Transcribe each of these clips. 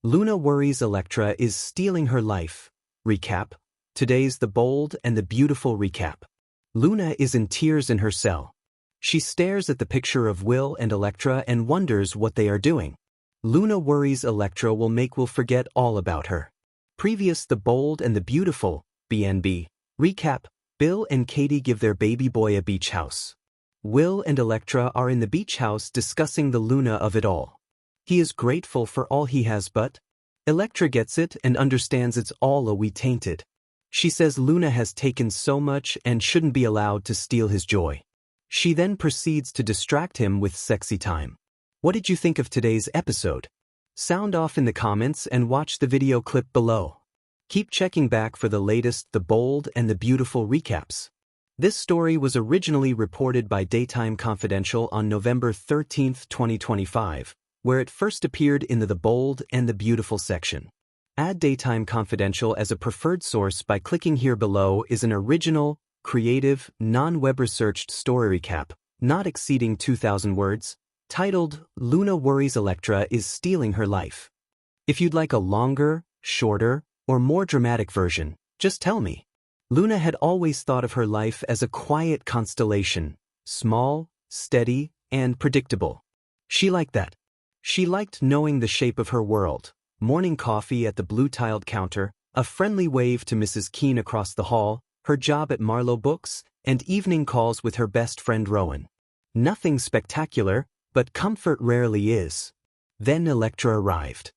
Luna worries Electra is stealing her life. Recap. Today's the bold and the beautiful recap. Luna is in tears in her cell. She stares at the picture of Will and Electra and wonders what they are doing. Luna worries Electra will forget all about her. Previous The Bold and the Beautiful, BNB. Recap. Bill and Katie give their baby boy a beach house. Will and Electra are in the beach house discussing the Luna of it all. He is grateful for all he has, but Electra gets it and understands it's all a wee tainted. She says Luna has taken so much and shouldn't be allowed to steal his joy. She then proceeds to distract him with sexy time. What did you think of today's episode? Sound off in the comments and watch the video clip below. Keep checking back for the latest The Bold and the Beautiful recaps. This story was originally reported by Daytime Confidential on November 13, 2025, where it first appeared in the Bold and the Beautiful section. Add Daytime Confidential as a preferred source by clicking here below is an original, creative, non-web researched story recap, not exceeding 2,000 words, titled Luna Worries Electra is Stealing Her Life. If you'd like a longer, shorter, or more dramatic version, just tell me. Luna had always thought of her life as a quiet constellation, small, steady, and predictable. She liked that. She liked knowing the shape of her world. Morning coffee at the blue-tiled counter, a friendly wave to Mrs. Keene across the hall, her job at Marlowe Books, and evening calls with her best friend Rowan. Nothing spectacular, but comfort rarely is. Then Electra arrived.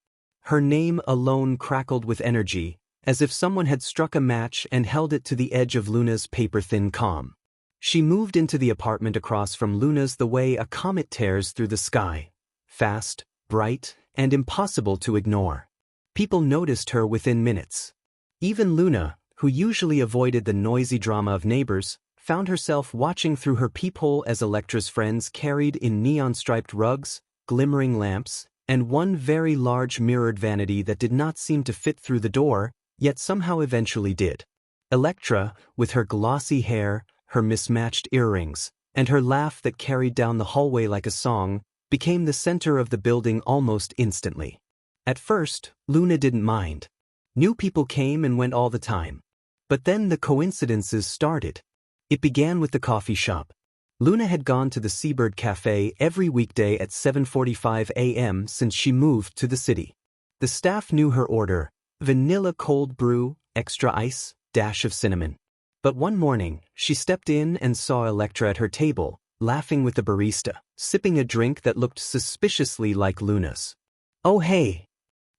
Her name alone crackled with energy, as if someone had struck a match and held it to the edge of Luna's paper-thin calm. She moved into the apartment across from Luna's the way a comet tears through the sky. Fast, bright, and impossible to ignore. People noticed her within minutes. Even Luna, who usually avoided the noisy drama of neighbors, found herself watching through her peephole as Electra's friends carried in neon-striped rugs, glimmering lamps, and one very large mirrored vanity that did not seem to fit through the door, yet somehow eventually did. Electra, with her glossy hair, her mismatched earrings, and her laugh that carried down the hallway like a song, became the center of the building almost instantly. At first, Luna didn't mind. New people came and went all the time. But then the coincidences started. It began with the coffee shop. Luna had gone to the Seabird Cafe every weekday at 7:45 a.m. since she moved to the city. The staff knew her order: vanilla cold brew, extra ice, dash of cinnamon. But one morning, she stepped in and saw Electra at her table, laughing with the barista, sipping a drink that looked suspiciously like Luna's. "Oh hey."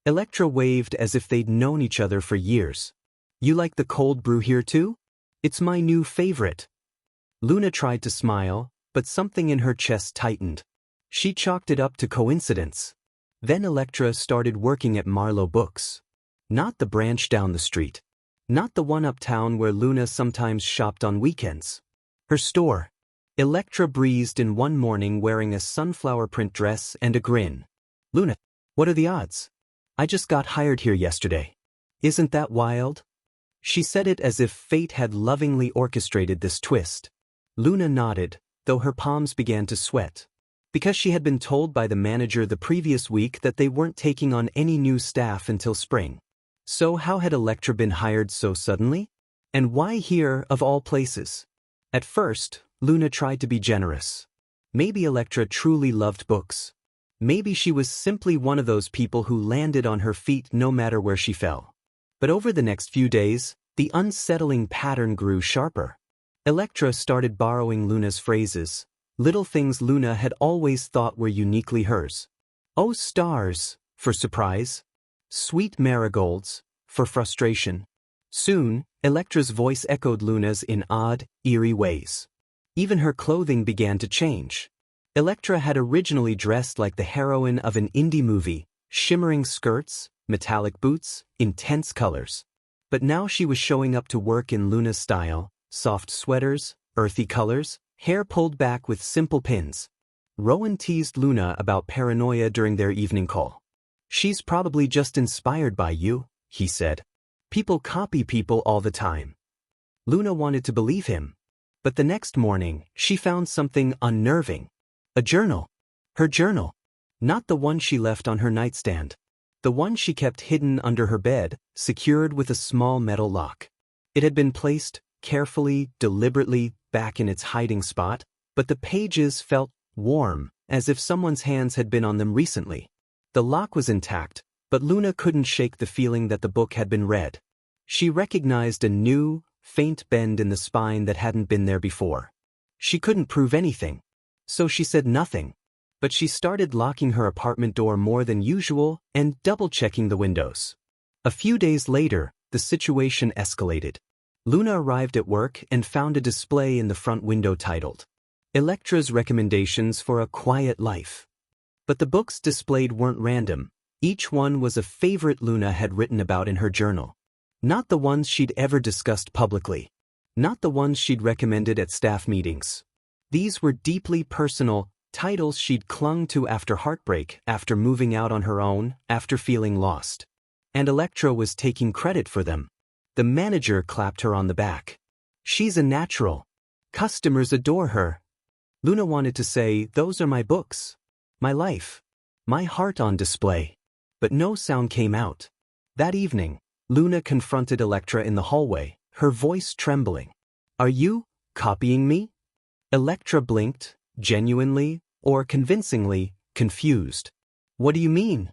Electra waved as if they'd known each other for years. "You like the cold brew here too? It's my new favorite." Luna tried to smile, but something in her chest tightened. She chalked it up to coincidence. Then Electra started working at Marlowe Books. Not the branch down the street. Not the one uptown where Luna sometimes shopped on weekends. Her store. Electra breezed in one morning wearing a sunflower print dress and a grin. "Luna, what are the odds? I just got hired here yesterday. Isn't that wild?" She said it as if fate had lovingly orchestrated this twist. Luna nodded, though her palms began to sweat. Because she had been told by the manager the previous week that they weren't taking on any new staff until spring. So how had Electra been hired so suddenly? And why here, of all places? At first, Luna tried to be generous. Maybe Electra truly loved books. Maybe she was simply one of those people who landed on her feet no matter where she fell. But over the next few days, the unsettling pattern grew sharper. Electra started borrowing Luna's phrases, little things Luna had always thought were uniquely hers. "Oh stars," for surprise. "Sweet marigolds," for frustration. Soon, Electra's voice echoed Luna's in odd, eerie ways. Even her clothing began to change. Electra had originally dressed like the heroine of an indie movie, shimmering skirts, metallic boots, intense colors. But now she was showing up to work in Luna's style, soft sweaters, earthy colors, hair pulled back with simple pins. Rowan teased Luna about paranoia during their evening call. "She's probably just inspired by you," he said. "People copy people all the time." Luna wanted to believe him. But the next morning, she found something unnerving. A journal. Her journal. Not the one she left on her nightstand. The one she kept hidden under her bed, secured with a small metal lock. It had been placed, carefully, deliberately, back in its hiding spot, but the pages felt warm, as if someone's hands had been on them recently. The lock was intact, but Luna couldn't shake the feeling that the book had been read. She recognized a new, faint bend in the spine that hadn't been there before. She couldn't prove anything, so she said nothing. But she started locking her apartment door more than usual and double-checking the windows. A few days later, the situation escalated. Luna arrived at work and found a display in the front window titled, "Electra's Recommendations for a Quiet Life." But the books displayed weren't random. Each one was a favorite Luna had written about in her journal. Not the ones she'd ever discussed publicly. Not the ones she'd recommended at staff meetings. These were deeply personal titles she'd clung to after heartbreak, after moving out on her own, after feeling lost. And Electra was taking credit for them. The manager clapped her on the back. "She's a natural. Customers adore her." Luna wanted to say, "Those are my books. My life. My heart on display." But no sound came out. That evening, Luna confronted Electra in the hallway, her voice trembling. "Are you copying me?" Electra blinked, genuinely, or convincingly, confused. "What do you mean?"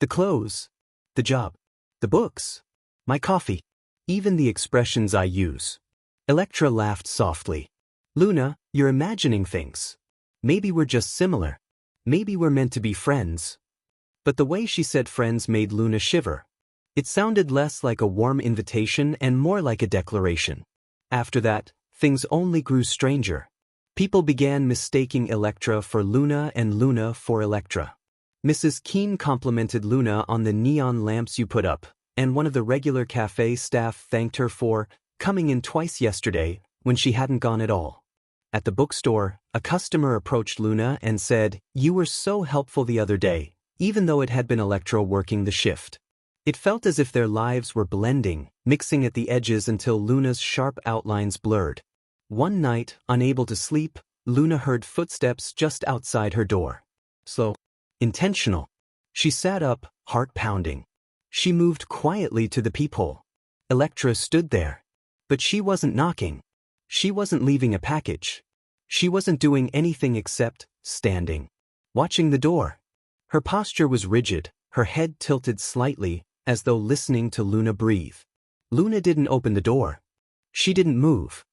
"The clothes. The job. The books. My coffee. Even the expressions I use." Electra laughed softly. "Luna, you're imagining things. Maybe we're just similar. Maybe we're meant to be friends." But the way she said friends made Luna shiver. It sounded less like a warm invitation and more like a declaration. After that, things only grew stranger. People began mistaking Electra for Luna and Luna for Electra. Mrs. Keene complimented Luna on the neon lamps you put up, and one of the regular cafe staff thanked her for coming in twice yesterday when she hadn't gone at all. At the bookstore, a customer approached Luna and said, "You were so helpful the other day," even though it had been Electra working the shift. It felt as if their lives were blending, mixing at the edges until Luna's sharp outlines blurred. One night, unable to sleep, Luna heard footsteps just outside her door. Slow. Intentional. She sat up, heart pounding. She moved quietly to the peephole. Electra stood there. But she wasn't knocking. She wasn't leaving a package. She wasn't doing anything except standing, watching the door. Her posture was rigid, her head tilted slightly, as though listening to Luna breathe. Luna didn't open the door. She didn't move.